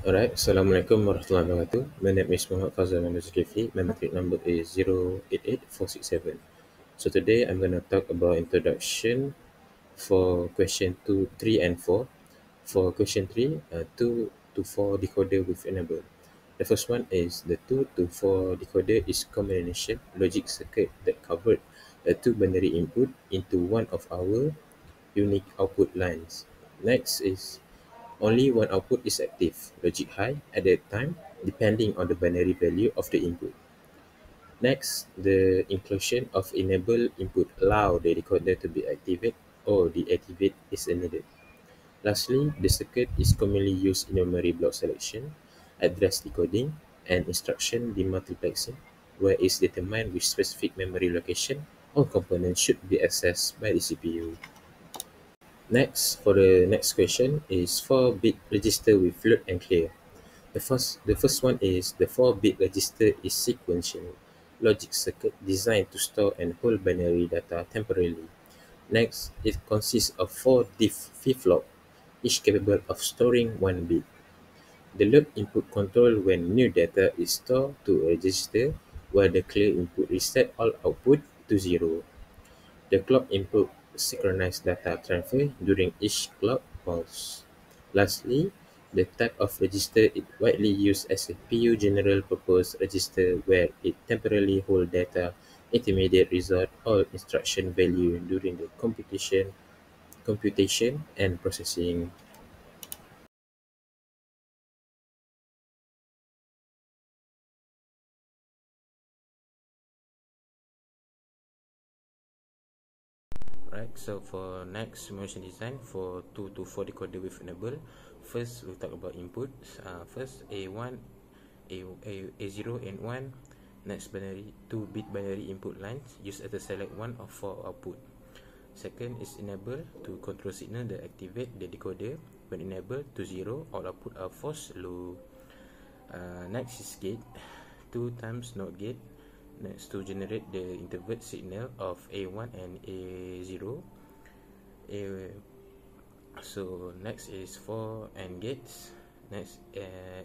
Alright, Assalamualaikum warahmatullahi wabarakatuh. My name is Muhammad Fazal Ahmad Zulkifli. My matric number is 088467. So today I'm going to talk about introduction for question 2, 3 and 4. For question 3, 2 to 4 decoder with enable. The first one is the 2 to 4 decoder is combination logic circuit that convert a two binary input into one of our unique output lines. Next is only one output is active, logic high, at that time, depending on the binary value of the input. Next, the inclusion of enable input allow the decoder to be activated or deactivate is needed. Lastly, the circuit is commonly used in memory block selection, address decoding, and instruction demultiplexing, where it is determined which specific memory location or component should be accessed by the CPU. Next, for the next question is 4-bit register with float and clear. The first one is the 4-bit register is sequential logic circuit designed to store and hold binary data temporarily. Next, it consists of 4 diff flip-flop, each capable of storing 1 bit. The load input control when new data is stored to a register, while the clear input reset all output to 0. The clock input synchronizes data transfer during each clock pulse. Lastly, the type of register is widely used as a PU general purpose register where it temporarily holds data, intermediate result, or instruction value during the computation and processing. Right, so for next simulation design for 2 to 4 decoder with enable, first we'll talk about inputs. First, A1, A0 and 1, next binary 2-bit binary input lines used as a select one of 4 output. Second is enable to control signal that activate the decoder. When enabled to 0, all output are forced low. Next is gate, 2 times NOT gate. Next, to generate the intervert signal of A1 and A0. So next is 4 AND gates. Next,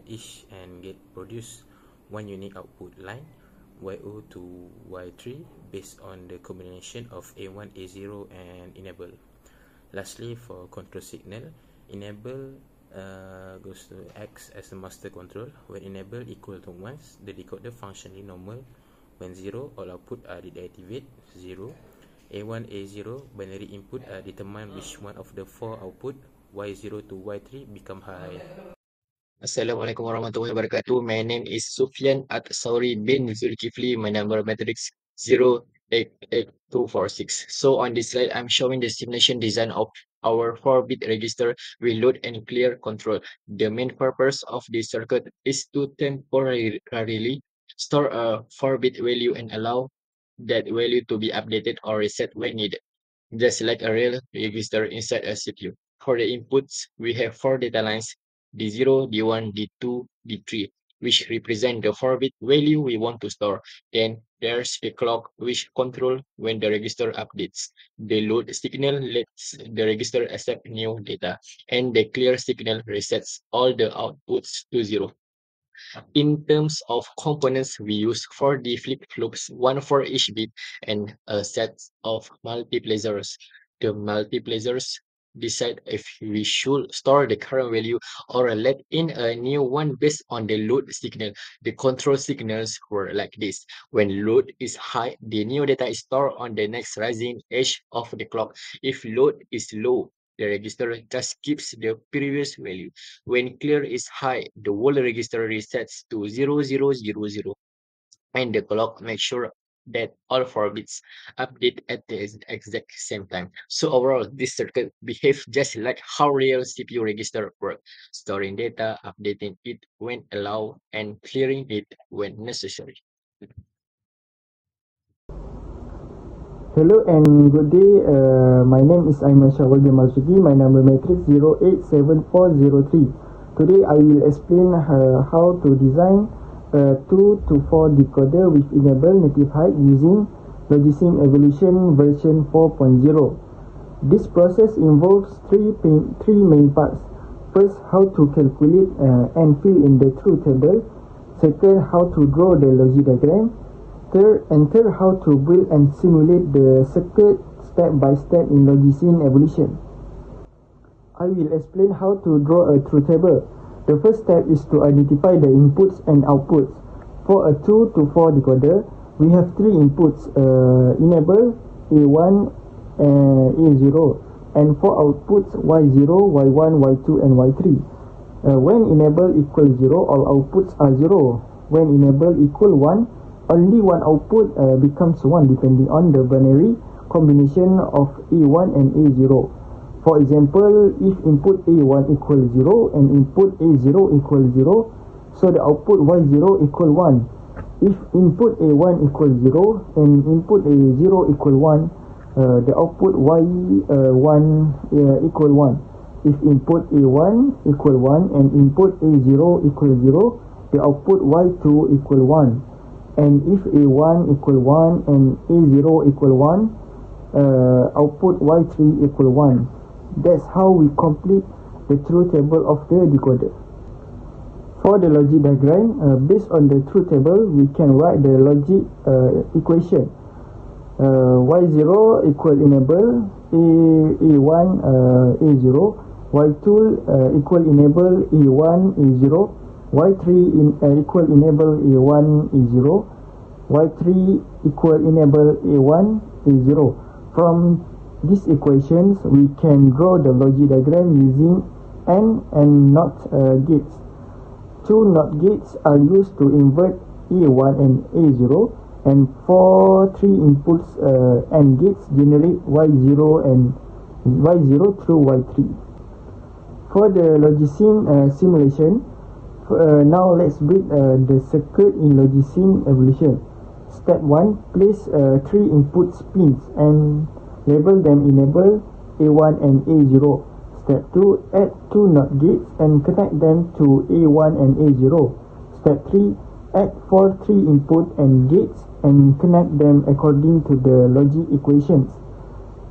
each AND gate produce one unique output line, Y0 to Y3, based on the combination of A1, A0 and enable. Lastly, for control signal, enable goes to X as a master control. When enable equal to 1, the decoder functionally normal. When 0, all output are deactivate 0. A1, A0 binary input are determined which one of the 4 output Y0 to Y3 become high. Assalamualaikum warahmatullahi wabarakatuh. My name is Sufyan At-Sauri bin Zulkifli. My number matrix 088246. So on this slide, I'm showing the simulation design of our 4-bit register with load and clear control. The main purpose of this circuit is to temporarily store a 4-bit value and allow that value to be updated or reset when needed, just like a real register inside a CPU. For the inputs, we have 4 data lines, D0, D1, D2, D3, which represent the 4-bit value we want to store. Then there's the clock, which control when the register updates. The load signal lets the register accept new data, and the clear signal resets all the outputs to 0. In terms of components, we use 4D flip-flops, one for each bit, and a set of multiplexers. The multiplexers decide if we should store the current value or let in a new one based on the load signal. The control signals were like this. When load is high, the new data is stored on the next rising edge of the clock. If load is low, the register just keeps the previous value. When clear is high, the whole register resets to 0000, and the clock makes sure that all 4 bits update at the exact same time. So overall, this circuit behaves just like how real CPU register work, storing data, updating it when allowed, and clearing it when necessary. Hello and good day. My name is Aiman Shawal Jamal Sugi. My number matrix 087403. Today I will explain how to design a 2 to 4 decoder with enable native height using Logisync Evolution version 4.0. This process involves three main parts. First, how to calculate and fill in the truth table. Second, how to draw the logic diagram. Third, how to build and simulate the circuit step by step in Logisim evolution. I will explain how to draw a truth table. The first step is to identify the inputs and outputs. For a 2 to 4 decoder, we have three inputs, enable, A1, A0, and four outputs, Y0, Y1, Y2, and Y3. When enable equals 0, all outputs are 0. When enable equal 1, only one output becomes 1 depending on the binary combination of A1 and A0. For example, if input A1 equals 0 and input A0 equals 0, so the output Y0 equal 1. If input A1 equals 0 and input A0 equal 1, the output Y1 equal 1. If input A1 equal 1 and input A0 equal 0, the output Y2 equal 1. And if A1 equal 1 and A0 equal 1, output Y3 equal 1. That's how we complete the truth table of the decoder. For the logic diagram, based on the truth table, we can write the logic equation. Y0 equal enable, A1 A0, Y2 equal enable A1 A0, Y3 equal enable A1 A0, Y3 equal enable A1 A0. From these equations, we can draw the logic diagram using AND and NOT gates. Two NOT gates are used to invert A1 and A0, and for three inputs AND gates generate Y0 and Y0 through Y3. For the Logisim simulation, now let's build the circuit in Logisim evolution. Step 1, place three input pins and label them enable, A1 and A0. Step 2, add two NOT gates and connect them to A1 and A0. Step 3, add four 3 input and gates and connect them according to the logic equations.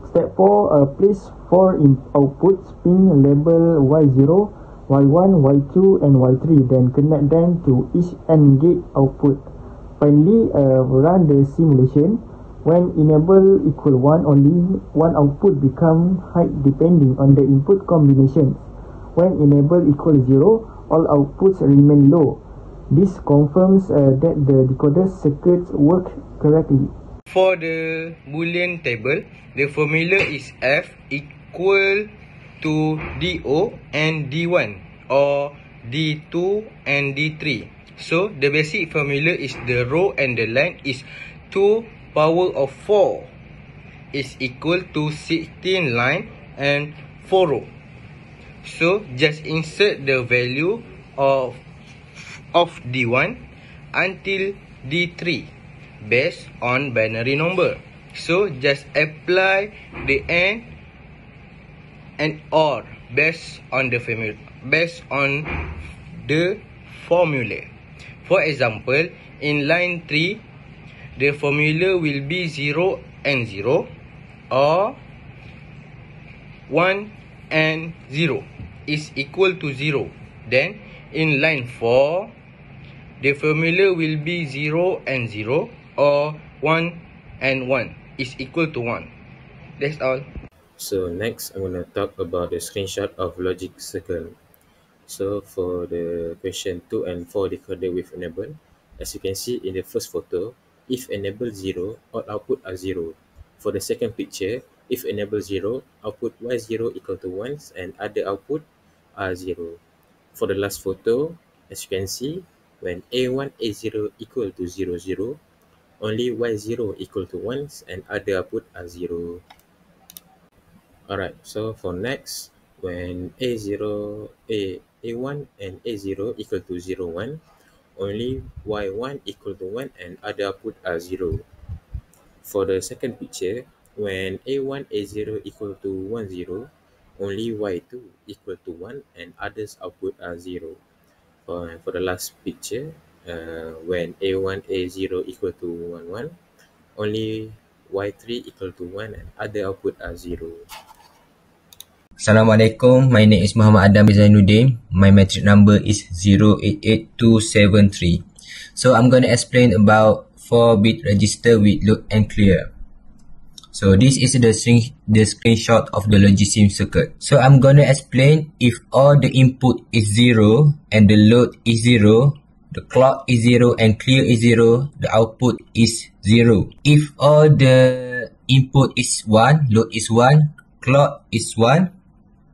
Step 4, place 4 outputs pin label Y0, Y1, Y2 and Y3, then connect them to each AND gate output. Finally, run the simulation. When enable equal 1, only one output become high depending on the input combinations. When enable equal 0, all outputs remain low. This confirms that the decoder circuits work correctly. For the Boolean table, the formula is F equal to DO and D1 or D2 and D3. So the basic formula is the row and the line is 2 power of 4 is equal to 16 line and 4 row. So just insert the value of D1 until D3 based on binary number. So just apply the AND and OR based on the formula. For example, in line 3, the formula will be 0 and 0 or 1 and 0 is equal to 0. Then in line 4, the formula will be 0 and 0 or 1 and 1 is equal to 1. That's all. So next, I'm going to talk about the screenshot of logic circle. So for the question 2 and 4 decoder with enable, as you can see in the first photo, if enable 0, all output are 0. For the second picture, if enable 0, output Y0 equal to 1 and other output are 0. For the last photo, as you can see, when A1, A0 equal to 0, 0, only Y0 equal to 1 and other output are 0. Alright, so for next, when A1 and A0 equal to 0, 1, only Y1 equal to 1 and other output are 0. For the second picture, when A1, A0 equal to 1, 0, only Y2 equal to 1 and others output are 0. For the last picture, when A1, A0 equal to 1, 1, only Y3 equal to 1 and other output are 0. Assalamualaikum, my name is Muhammad Adam Zainuddin. My metric number is 088273. So I'm going to explain about 4-bit register with load and clear. So this is the screenshot of the Logisim circuit. So I'm going to explain if all the input is 0 and the load is 0, the clock is 0 and clear is 0, the output is 0. If all the input is 1, load is 1, clock is 1,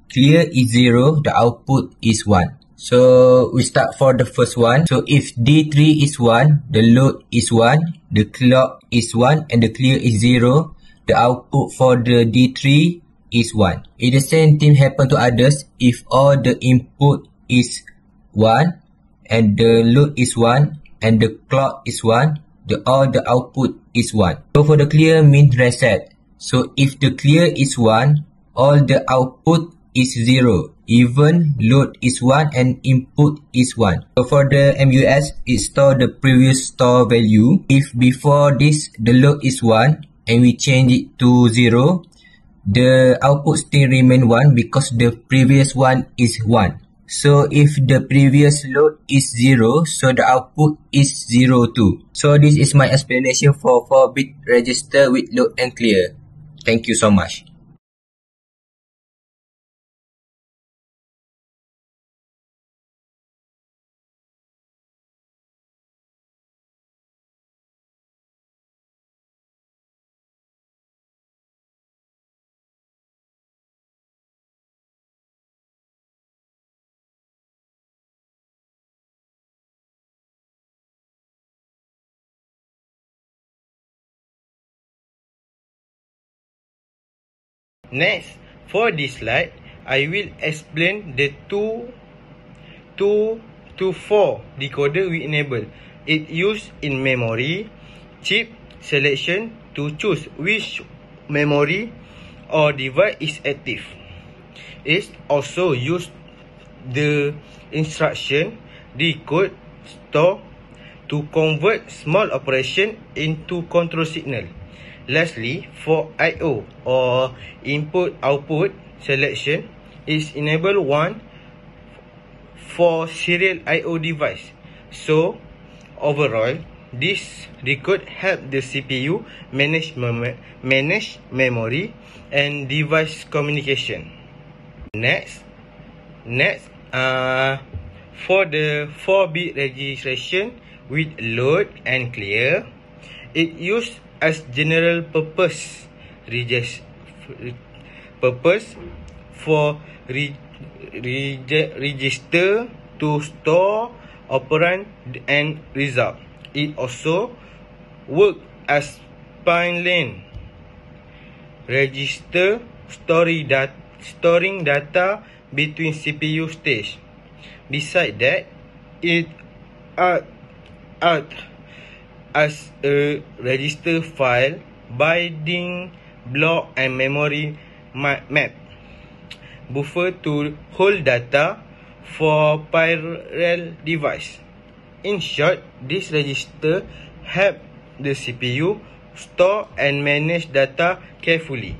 clear is 0, the output is 1. So we start for the first one. So if D3 is 1, the load is 1, the clock is 1 and the clear is 0, the output for the D3 is 1. If the same thing happen to others, if all the input is 1 and the load is 1 and the clock is 1, all the output is 1. So for the clear means reset. So if the clear is 1, all the output is 0. Even load is 1 and input is 1. So for the MUS, it store the previous store value. If before this the load is 1 and we change it to 0, the output still remain 1 because the previous one is 1. So if the previous load is 0, so the output is 0 too. So this is my explanation for 4-bit register with load and clear. Thank you so much. Next, for this slide, I will explain the 2 to 4 decoder we enable. It used in memory chip selection to choose which memory or device is active. It also used the instruction decode store to convert small operation into control signal. Lastly, for I/O or input-output selection is enable one for serial I/O device. So, overall, this decode help the CPU manage memory and device communication. Next, for the 4-bit registration with load and clear, it used as general purpose for register to store operand and result. It also work as spine lane register storing data between CPU stage. Besides that, it act as a register file binding block and memory map buffer to hold data for parallel device. In short, this register help the CPU store and manage data carefully.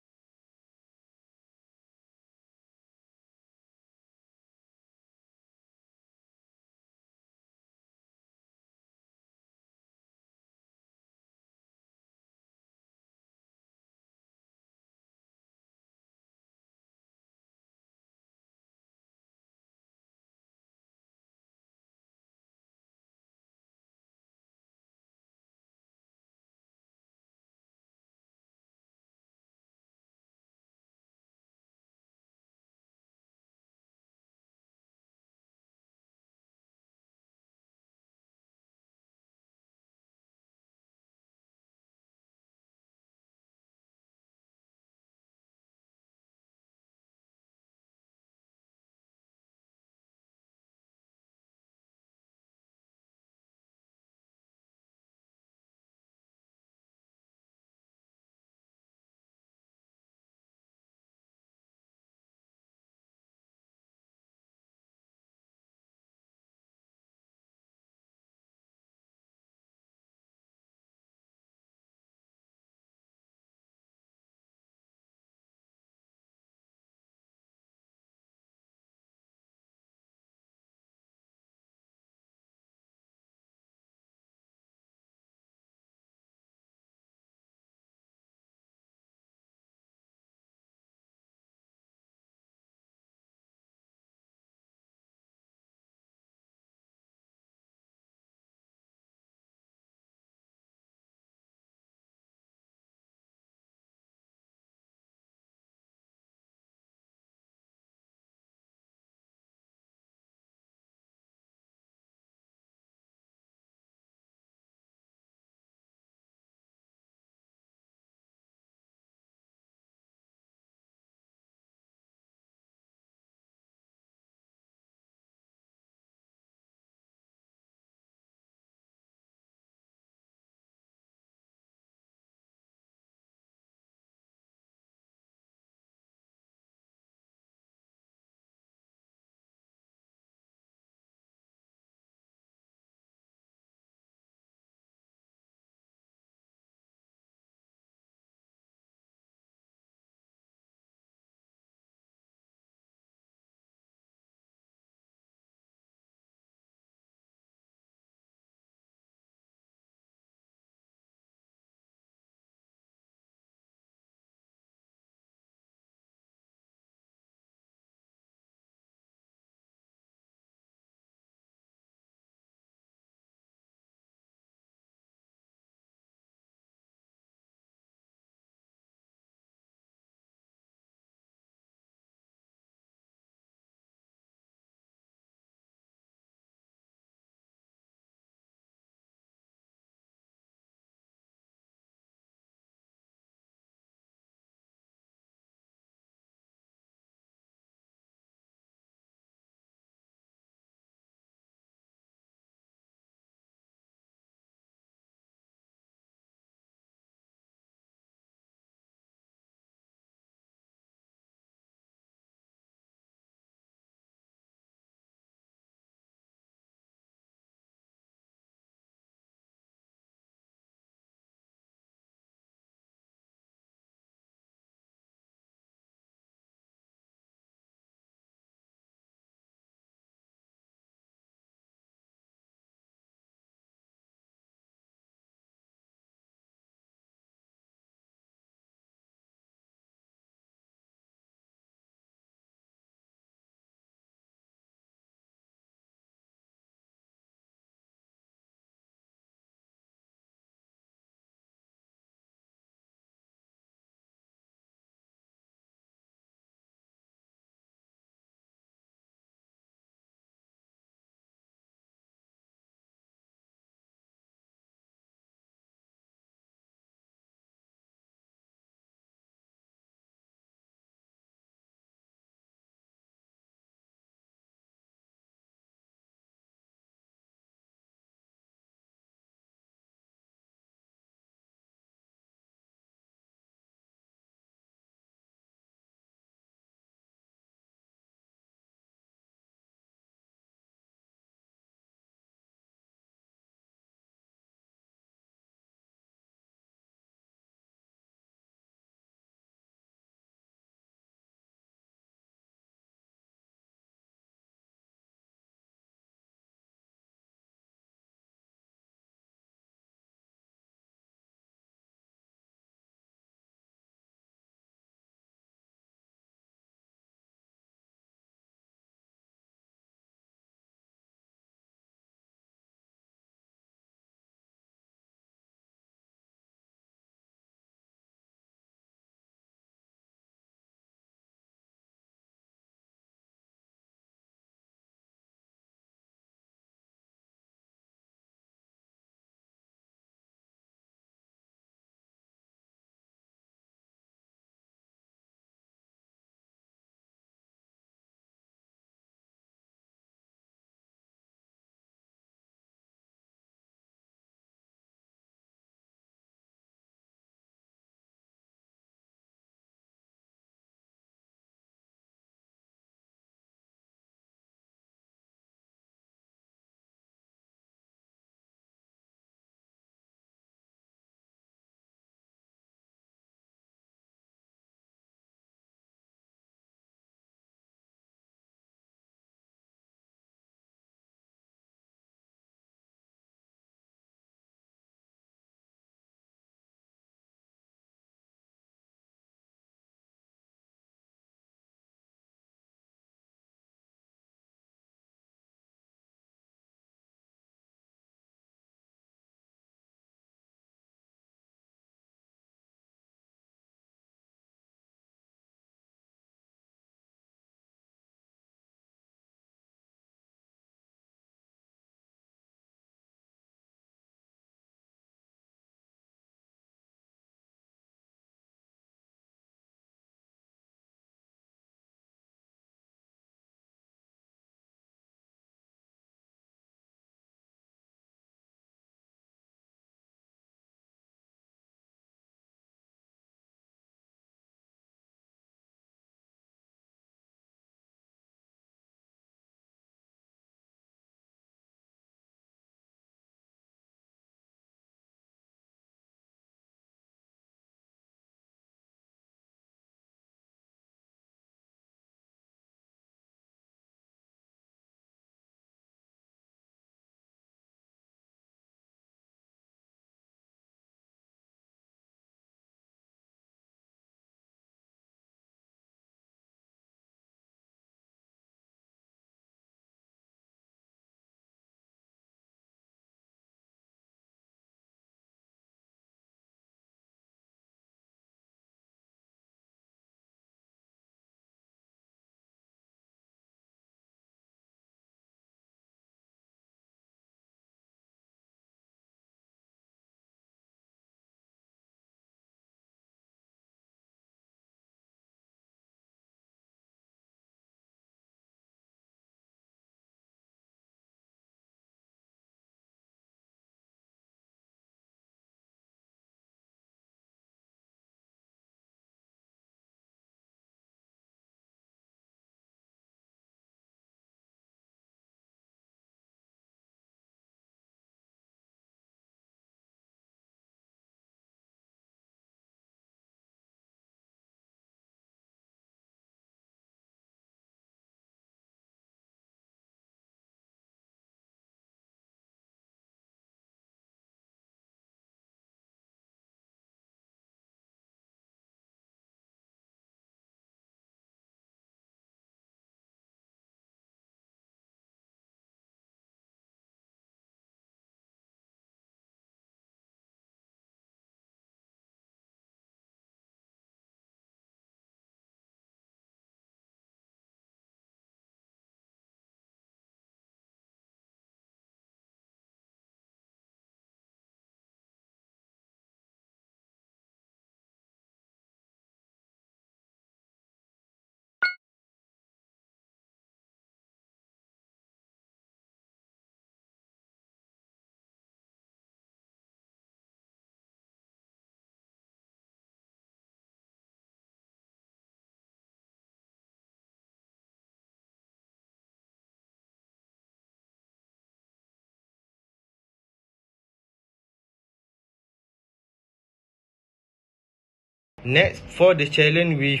Next, for the challenge we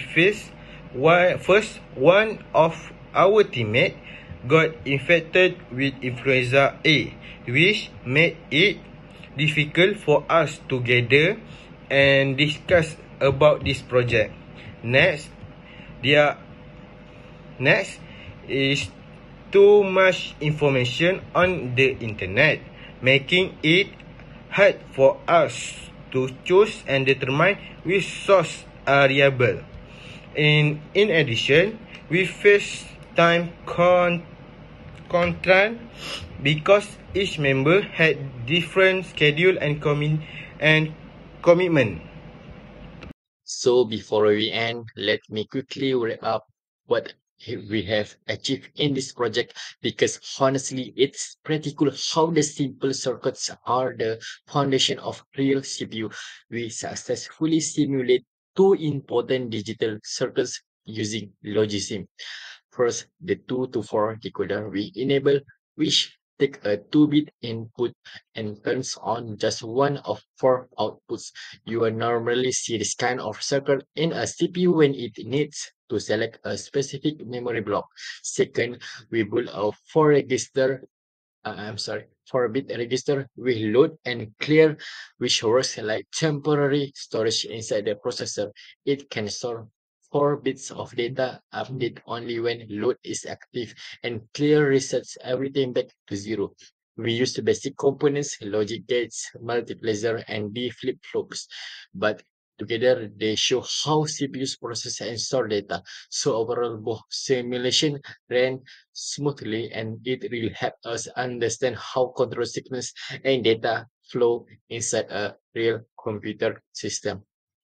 face, one of our teammate got infected with influenza A, which made it difficult for us to gather and discuss about this project. Next is too much information on the internet, making it hard for us to choose and determine which source are reliable. In addition, we face time constraint because each member had different schedule and commitment. So before we end, let me quickly wrap up what we have achieved in this project, because honestly it's pretty cool how the simple circuits are the foundation of real CPU. We successfully simulate two important digital circuits using Logisim. First, the 2 to 4 decoder we enable, which take a 2-bit input and turns on just one of 4 outputs. You will normally see this kind of circuit in a CPU when it needs to select a specific memory block. Second, we build a 4-bit register with load and clear, which works like temporary storage inside the processor. It can store 4 bits of data, update only when load is active, and clear resets everything back to zero. We use the basic components, logic gates, multiplexer, and D flip-flops, but together they show how CPUs process and store data. So overall, both simulation ran smoothly, and it really helped us understand how control signals and data flow inside a real computer system.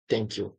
Thank you.